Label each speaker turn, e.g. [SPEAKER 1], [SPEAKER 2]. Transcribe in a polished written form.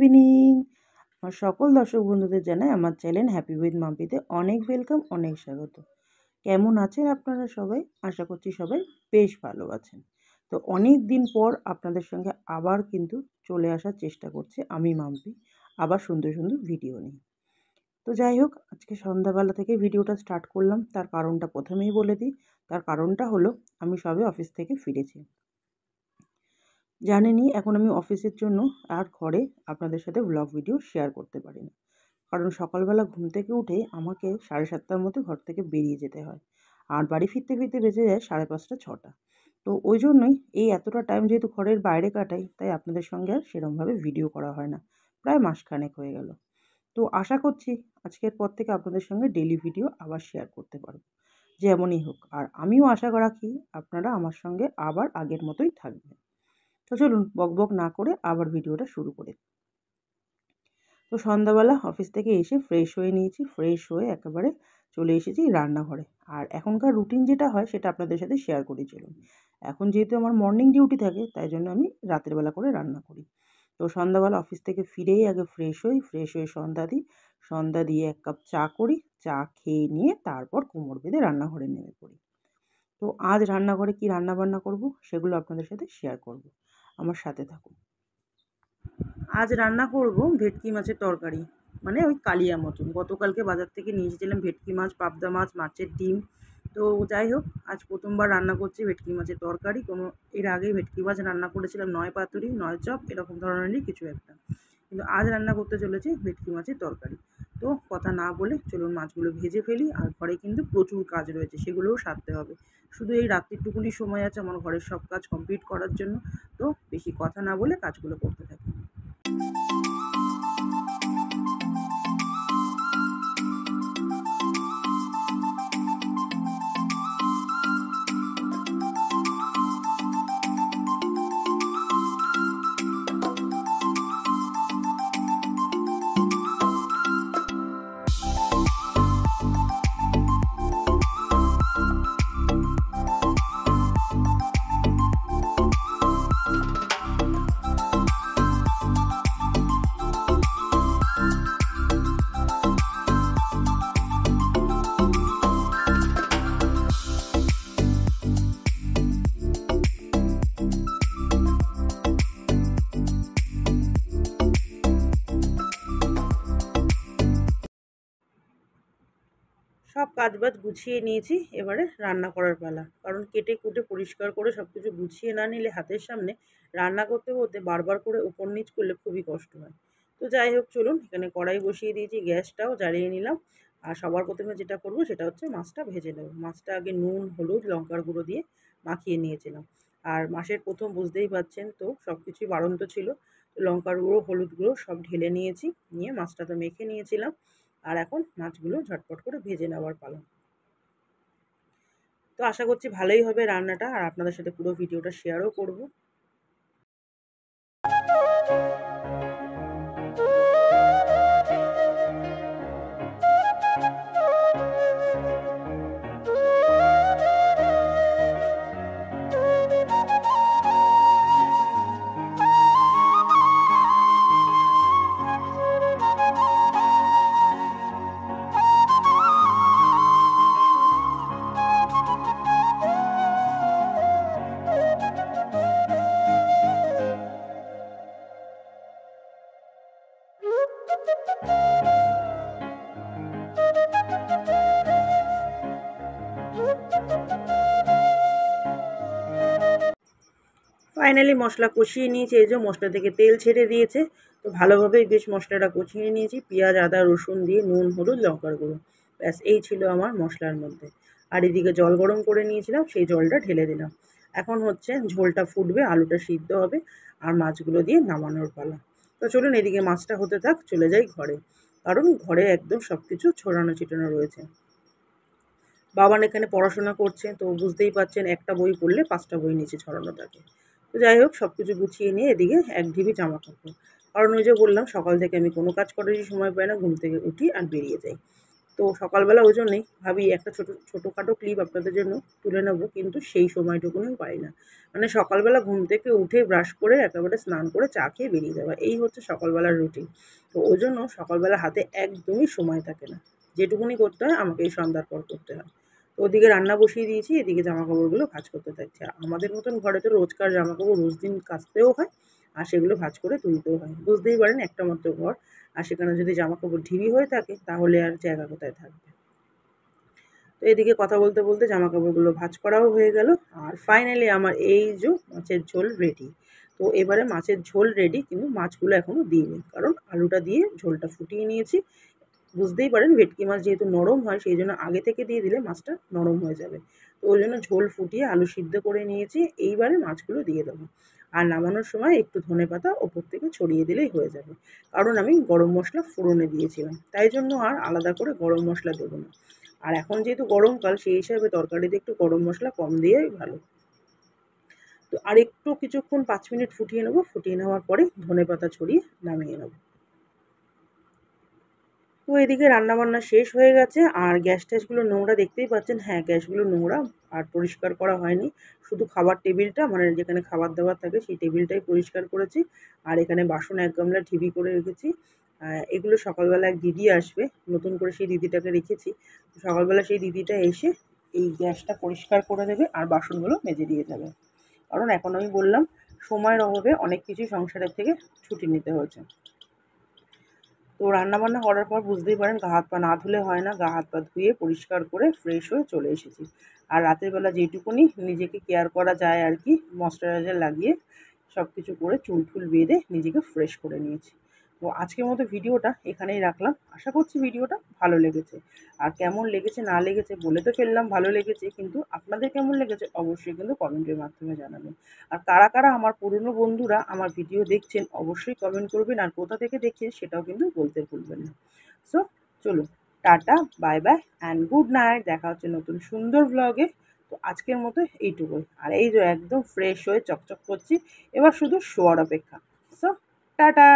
[SPEAKER 1] Evening. আমার সকল দর্শক বন্ধুদের জানাই আমার চ্যানেল হ্যাপি উইথ মাম্পিতে অনেক ওয়েলকাম, অনেক স্বাগত। কেমন আছেন আপনারা সবাই? আশা করছি সবাই বেশ ভালো আছেন। তো অনেক দিন পর আপনাদের সঙ্গে আবার কিন্তু চলে আসার চেষ্টা করছি আমি মাম্পি, আবার সুন্দর সুন্দর ভিডিও নিয়ে। তো যাই হোক, আজকে সন্ধ্যাবেলা থেকে ভিডিওটা স্টার্ট করলাম। তার কারণটা প্রথমেই বলে দিই। তার কারণটা হলো আমি সবে অফিস থেকে ফিরেছি। জানেনই এখন আমি অফিসের জন্য আর ঘরে আপনাদের সাথে ব্লগ ভিডিও শেয়ার করতে পারি না। কারণ সকালবেলা ঘুম থেকে উঠে আমাকে 7:30টার মধ্যে ঘর থেকে বেরিয়ে যেতে হয়। আর বাড়ি ফিরতে ফিরতে বেজে যায় 5:30 6টা। তো ওই জন্যই এই এতটা টাইম যেহেতু ঘরের বাইরে কাটাই, তাই আপনাদের সঙ্গে আর সেরমভাবে ভিডিও করা হয় না। প্রায় মাসখানেক হয়ে গেল। তো আশা করছি আজকের পর থেকে আপনাদের সঙ্গে ডেইলি ভিডিও আবার শেয়ার করতে পারব। যেমনই হোক। আর আমিও আশা রাখি আপনারা আমার সঙ্গে আবার আগের মতোই থাকবেন। তো চলুন বকবক না করে আবার ভিডিওটা শুরু করি। তো সন্ধ্যাবেলা অফিস থেকে এসে ফ্রেশ হয়ে নিয়েছি। ফ্রেশ হয়ে একেবারে চলে এসেছি রান্নাঘরে। আর এখনকার রুটিন যেটা হয় সেটা আপনাদের সাথে শেয়ার করি চলুন। এখন যেহেতু আমার মর্নিং ডিউটি থাকে, তাই জন্য আমি রাতের বেলা করে রান্না করি। তো সন্ধ্যাবেলা অফিস থেকে ফিরেই আগে ফ্রেশ হয়ে সন্ধ্যা দিই। সন্ধ্যা দিয়ে 1 কাপ চা করি। চা খেয়ে নিয়ে তারপর কোমর বেঁধে রান্নাঘরে নেমে পড়ি। তো আজ রান্নাঘরে কি রান্নাবান্না করব সেগুলো আপনাদের সাথে শেয়ার করব। আমার সাথে থাকুন। আজ রান্না করব ভেটকি মাছের তরকারি, মানে ওই কালিয়া মতন। গতকালকে বাজার থেকে নিয়ে এসেছিলাম ভেটকি মাছ, পাবদা মাছ, মাছের ডিম। তো যাই হোক, আজ প্রথমবার রান্না করছি ভেটকি মাছের তরকারি। এর আগে ভেটকি মাছ রান্না করেছিলাম নয় পাতুরি, নয় চপ, এরকম ধরনেরই কিছু একটা। কিন্তু আজ রান্না করতে চলেছি ভেটকি মাছের তরকারি। তো কথা না বলে চলুন মাছগুলো ভেজে ফেলি। আর ঘরে কিন্তু প্রচুর কাজ রয়েছে, সেগুলোও সারতে হবে। শুধু এই রাত্রিটুকুনি সময় আছে আমার ঘরের সব কাজ কমপ্লিট করার জন্য। তো বেশি কথা না বলে কাজগুলো করতে থাকি। সব কাজবাজ গুছিয়ে নিয়েছি, এবারে রান্না করার পালা। কারণ কেটে কুটে পরিষ্কার করে সব কিছু গুছিয়ে না নিলে হাতের সামনে রান্না করতে করতে বারবার করে উপর নিচ করলে খুবই কষ্ট হয়। তো যাই হোক, চলুন এখানে কড়াই বসিয়ে দিয়েছি, গ্যাসটাও জ্বালিয়ে নিলাম। আর সবার প্রথমে যেটা করব সেটা হচ্ছে মাছটা ভেজে নেব। মাছটা আগে নুন, হলুদ, লঙ্কার গুঁড়ো দিয়ে মাখিয়ে নিয়েছিলাম। আর মাসের প্রথম বুঝতেই পারছেন, তো সব কিছুই বাড়ন্ত ছিল। লঙ্কার গুঁড়ো, হলুদ গুঁড়ো সব ঢেলে নিয়েছি, নিয়ে মাছটা তো মেখে নিয়েছিলাম। আর এখন মাছগুলো ঝটপট করে ভেজে নেওয়ার পালা। তো আশা করছি ভালোই হবে রান্নাটা, আর আপনাদের সাথে পুরো ভিডিওটা শেয়ারও করব। ফাইনালি মশলা কষিয়ে নিয়েছি, এই যে মশলা থেকে তেল ছেড়ে দিয়েছে। তো ভালোভাবেই বেশ মশলাটা কষিয়ে নিয়েছি, পেঁয়াজ, আদা, রসুন দিয়ে নুন, হলুদ, লঙ্কার গুঁড়ো। ব্যাস এই ছিল আমার মশলার মধ্যে। আর এদিকে জল গরম করে নিয়েছিলাম, সেই জলটা ঢেলে দিলাম। এখন হচ্ছে ঝোলটা ফুটবে, আলুটা সিদ্ধ হবে, আর মাছগুলো দিয়ে নামানোর পালা। তো চলুন এদিকে মাছটা হতে থাক, চলে যাই ঘরে। কারণ ঘরে একদম সব কিছু ছড়ানো ছিটানো রয়েছে। বাবান এখানে পড়াশোনা করছে, তো বুঝতেই পারছেন একটা বই পড়লে 5টা বই নিচে ছড়ানো থাকে। তো যাই হোক, সব কিছু গুছিয়ে নিয়ে এদিকে এক ঢিবি জামা কাপড়। কারণ ওই যে বললাম সকাল থেকে আমি কোনো কাজ করারই সময় পাই না, ঘুম থেকে উঠি আর বেরিয়ে যাই। তো তো সকালবেলা ওই জন্যেই ভাবি একটা ছোটোখাটো ক্লিপ আপনাদের জন্য তুলে নেবো, কিন্তু সেই সময়টুকুনিও পাই না। মানে সকালবেলা ঘুম থেকে উঠে ব্রাশ করে একেবারে স্নান করে চা খেয়ে বেরিয়ে যাওয়া, এই হচ্ছে সকালবেলার রুটিন। তো ওই জন্য সকালবেলা হাতে একদমই সময় থাকে না। যেটুকুনি করতে হয় আমাকে এই সন্ধ্যার পর করতে হয়। তো ওদিকে রান্না বসিয়ে দিয়েছি, এদিকে জামাকাপড়গুলো ভাঁজ করতে থাকছি। আমাদের মতন ঘরে তো রোজকার জামাকাপড় রোজ দিন কাচতেও হয়, আর সেগুলো ভাঁজ করে তুলতেও হয়। বুঝতেই পারেন একটা মাত্র ঘর, আর সেখানে যদি জামাকাপড় ঢিবি হয়ে থাকে তাহলে আর জায়গা কোথায় থাকবে। তো এদিকে কথা বলতে বলতে জামাকাপড়গুলো ভাঁজ করাও হয়ে গেল, আর ফাইনালি আমার এই যে মাছের ঝোল রেডি। তো এবারে মাছের ঝোল রেডি, কিন্তু মাছগুলো এখনও দিইনি, কারণ আলুটা দিয়ে ঝোলটা ফুটিয়ে নিয়েছি। বুঝতেই পারেন ভেটকি মাছ যেহেতু নরম হয়, সেই জন্য আগে থেকে দিয়ে দিলে মাছটা নরম হয়ে যাবে। তো ওই জন্য ঝোল ফুটিয়ে আলু সিদ্ধ করে নিয়েছি, এইবারে মাছগুলো দিয়ে দেবো। আর নামানোর সময় একটু ধনেপাতা ওপর থেকে ছড়িয়ে দিলেই হয়ে যাবে, কারণ আমি গরম মশলা ফোড়নে দিয়েছিলাম, তাই জন্য আর আলাদা করে গরম মশলা দেবো না। আর এখন যেহেতু গরমকাল, সেই হিসাবে তরকারিতে একটু গরম মশলা কম দিয়েই ভালো। তো আর একটু কিছুক্ষণ 5 মিনিট ফুটিয়ে নেবো, ফুটিয়ে নেওয়ার পরে ধনেপাতা ছড়িয়ে নামিয়ে নেবো। তো এদিকে রান্নাবান্না শেষ হয়ে গেছে, আর গ্যাস-ট্যাসগুলো নোংরা দেখতেই পাচ্ছেন। হ্যাঁ, গ্যাসগুলো নোংরা আর পরিষ্কার করা হয়নি। শুধু খাবার টেবিলটা, মানে যেখানে খাবার-দাবার থাকে সেই টেবিলটাই পরিষ্কার করেছি। আর এখানে বাসন ১ গামলা ঢিবি করে রেখেছি। এগুলো সকালবেলা এক দিদি আসবে, নতুন করে সেই দিদিটাকে রেখেছি। সকালবেলা সেই দিদিটা এসে এই গ্যাসটা পরিষ্কার করে দেবে আর বাসনগুলো মেজে দিয়ে যাবে। কারণ এখন আমি বললাম সময়ের অভাবে অনেক কিছুই সংসারের থেকে ছুটি নিতে হয়েছে। তো রান্নাবান্না করার পর বুঝতেই পারেন গা হাত পা না ধুলে হয় না। গা হাত পা ধুয়ে পরিষ্কার করে ফ্রেশ হয়ে চলে এসেছি। আর রাতের বেলা যেইটুকুনি নিজেকে কেয়ার করা যায় আর কি, ময়েশ্চারাইজার লাগিয়ে সব কিছু করে চুল টুল বেঁধে নিজেকে ফ্রেশ করে নিয়েছি। তো আজকের মতো ভিডিওটা এখানেই রাখলাম। আশা করছি ভিডিওটা ভালো লেগেছে। আর কেমন লেগেছে না লেগেছে বলে তো ফেললাম ভালো লেগেছে, কিন্তু আপনাদের কেমন লেগেছে অবশ্যই কিন্তু কমেন্টের মাধ্যমে জানাবেন। আর কারা কারা আমার পুরনো বন্ধুরা আমার ভিডিও দেখছেন অবশ্যই কমেন্ট করবেন, আর কোথা থেকে দেখছেন সেটাও কিন্তু বলতে ভুলবেন না। সো চলুন, tata, bye bye and good night. দেখা হচ্ছে নতুন সুন্দর ভ্লগে। তো আজকের মতো এইটুকুই। আর এই যে একদম ফ্রেশ হয়ে চকচক করছি, এবার শুধু শোয়ার অপেক্ষা। So tata.